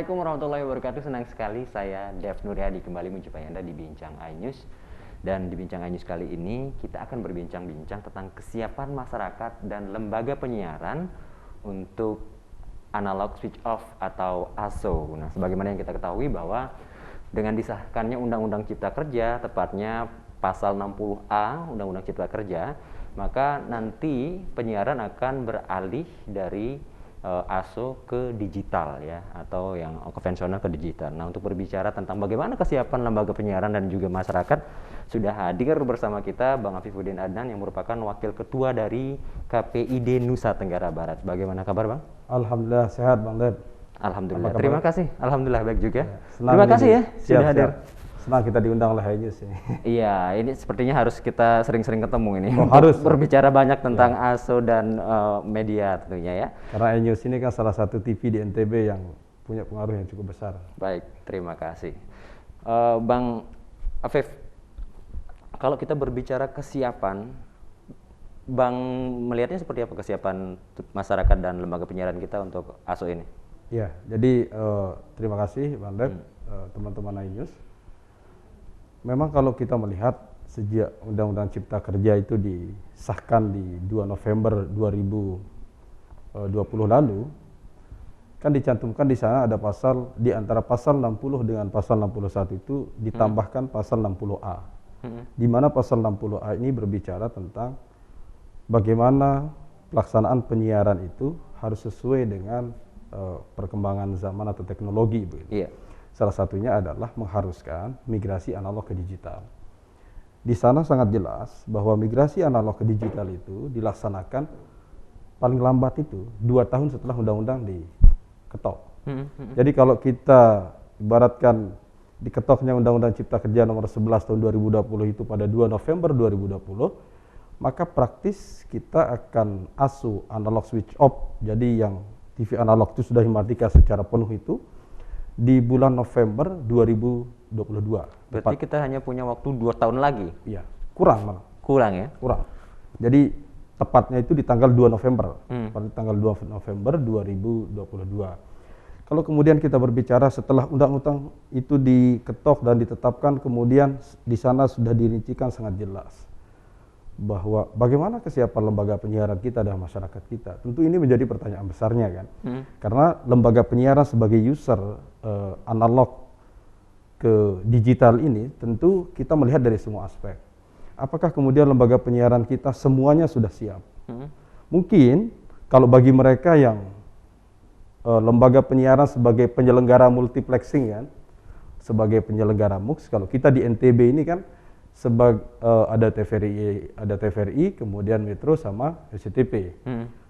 Assalamualaikum warahmatullahi wabarakatuh. Senang sekali saya Dev Nuryadi kembali menjumpai Anda di Bincang iNews. Dan di Bincang iNews kali ini kita akan berbincang-bincang tentang kesiapan masyarakat dan lembaga penyiaran untuk analog switch off atau ASO. Nah, sebagaimana yang kita ketahui bahwa dengan disahkannya Undang-Undang Cipta Kerja, tepatnya pasal 60A Undang-Undang Cipta Kerja, maka nanti penyiaran akan beralih dari ASO ke digital ya, atau yang konvensional ke digital. Nah, untuk berbicara tentang bagaimana kesiapan lembaga penyiaran dan juga masyarakat, sudah hadir bersama kita Bang Afifuddin Adnan yang merupakan Wakil Ketua dari KPID Nusa Tenggara Barat. Bagaimana kabar, Bang? Alhamdulillah sehat, Bang Ded. Alhamdulillah. Terima kasih. Alhamdulillah baik juga. Ya, terima kasih ya sudah hadir. Senang kita diundang oleh iNews ini. Iya, ini sepertinya harus kita sering-sering ketemu ini. Harus berbicara banyak tentang ASO dan media tentunya ya. Karena iNews ini kan salah satu TV di NTB yang punya pengaruh yang cukup besar. Baik, terima kasih. Bang Afif, kalau kita berbicara kesiapan, Bang melihatnya seperti apa kesiapan masyarakat dan lembaga penyiaran kita untuk ASO ini? Ya, jadi terima kasih Bang Ded, teman-teman iNews. Memang kalau kita melihat sejak Undang-Undang Cipta Kerja itu disahkan di 2 November 2020 lalu, kan dicantumkan di sana ada pasal, di antara pasal 60 dengan pasal 61 itu ditambahkan pasal 60A. Di mana pasal 60A ini berbicara tentang bagaimana pelaksanaan penyiaran itu harus sesuai dengan perkembangan zaman atau teknologi. Iya. Salah satunya adalah mengharuskan migrasi analog ke digital. Di sana sangat jelas bahwa migrasi analog ke digital itu dilaksanakan paling lambat itu 2 tahun setelah undang-undang diketok. Jadi kalau kita ibaratkan diketoknya Undang-Undang Cipta Kerja nomor 11 tahun 2020 itu pada 2 November 2020, maka praktis kita akan ASO analog switch off. Jadi yang TV analog itu sudah dimatikan secara penuh itu di bulan November 2022. Berarti kita hanya punya waktu 2 tahun lagi? Iya, kurang malah. Kurang ya? Kurang. Jadi tepatnya itu di tanggal 2 November. Pada tanggal 2 November 2022. Kalau kemudian kita berbicara setelah undang-undang itu diketok dan ditetapkan, kemudian di sana sudah dirincikan sangat jelas bahwa bagaimana kesiapan lembaga penyiaran kita dan masyarakat kita. Tentu ini menjadi pertanyaan besarnya kan. Karena lembaga penyiaran sebagai user analog ke digital ini tentu kita melihat dari semua aspek. Apakah kemudian lembaga penyiaran kita semuanya sudah siap? Mungkin kalau bagi mereka yang lembaga penyiaran sebagai penyelenggara multiplexing kan, sebagai penyelenggara MUX, kalau kita di NTB ini kan ada TVRI, kemudian Metro sama SCTP.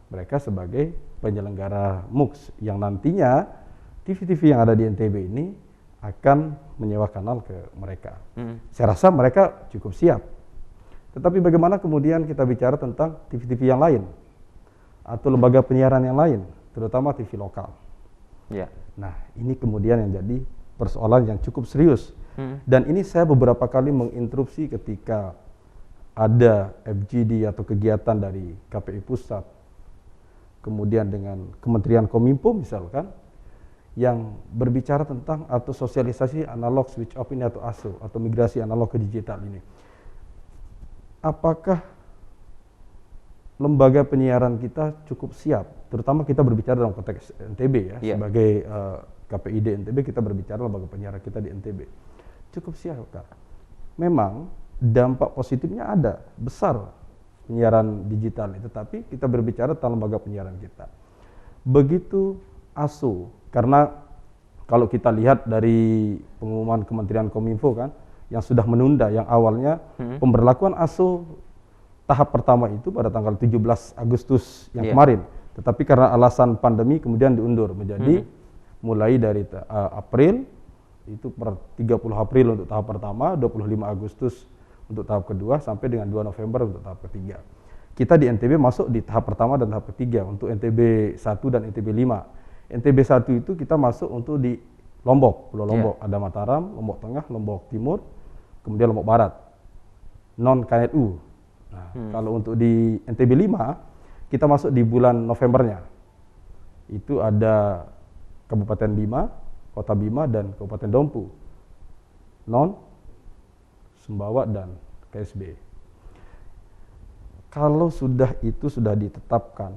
Mereka sebagai penyelenggara MUX yang nantinya TV-TV yang ada di NTB ini akan menyewa kanal ke mereka. Saya rasa mereka cukup siap. Tetapi bagaimana kemudian kita bicara tentang TV-TV yang lain atau lembaga penyiaran yang lain, terutama TV lokal. Ya. Nah, ini kemudian yang jadi persoalan yang cukup serius. Dan ini saya beberapa kali menginterupsi ketika ada FGD atau kegiatan dari KPI Pusat, kemudian dengan Kementerian Kominfo misalkan, yang berbicara tentang atau sosialisasi analog switch off ini atau ASO, atau migrasi analog ke digital ini. Apakah lembaga penyiaran kita cukup siap? Terutama kita berbicara dalam konteks NTB ya, sebagai KPID NTB kita berbicara lembaga penyiaran kita di NTB. Cukup siap, Kak. Memang dampak positifnya ada, besar penyiaran digital itu, tapi kita berbicara tentang lembaga penyiaran kita. Begitu ASO, karena kalau kita lihat dari pengumuman Kementerian Kominfo kan, yang sudah menunda, yang awalnya pemberlakuan ASO tahap pertama itu pada tanggal 17 Agustus yang kemarin, tetapi karena alasan pandemi kemudian diundur menjadi mulai dari April, itu per 30 April untuk tahap pertama, 25 Agustus untuk tahap kedua, sampai dengan 2 November untuk tahap ketiga. Kita di NTB masuk di tahap pertama dan tahap ketiga untuk NTB 1 dan NTB 5. NTB 1 itu kita masuk untuk di Lombok, Pulau Lombok. Ada Mataram, Lombok Tengah, Lombok Timur, kemudian Lombok Barat. Non KNU. Nah, kalau untuk di NTB 5, kita masuk di bulan Novembernya. Itu ada Kabupaten Bima, Kota Bima dan Kabupaten Dompu, Non, Sumbawa dan KSB. Kalau itu sudah ditetapkan,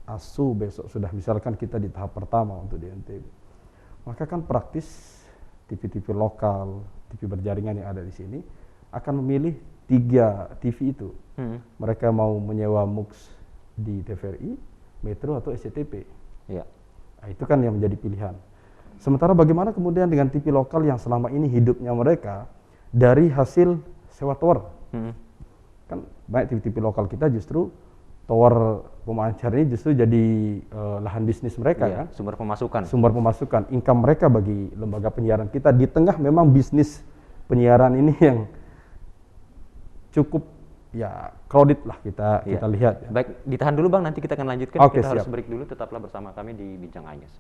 ASU besok sudah misalkan kita di tahap pertama untuk di NTB, maka kan praktis TV-TV lokal, TV berjaringan yang ada di sini akan memilih 3 TV itu. Mereka mau menyewa MUX di TVRI, Metro atau SCTP. Ya. Nah, itu kan yang menjadi pilihan. Sementara bagaimana kemudian dengan TV lokal yang selama ini hidupnya mereka dari hasil sewa tower? Kan banyak TV-TV lokal kita justru tower pemancar ini justru jadi lahan bisnis mereka, kan? Sumber pemasukan. Sumber pemasukan, income mereka bagi lembaga penyiaran kita di tengah memang bisnis penyiaran ini yang cukup ya crowded lah kita lihat. Ya. Baik, ditahan dulu Bang, nanti kita akan lanjutkan. Oke, kita harus siap. break dulu, tetaplah bersama kami di Bincang Anyus.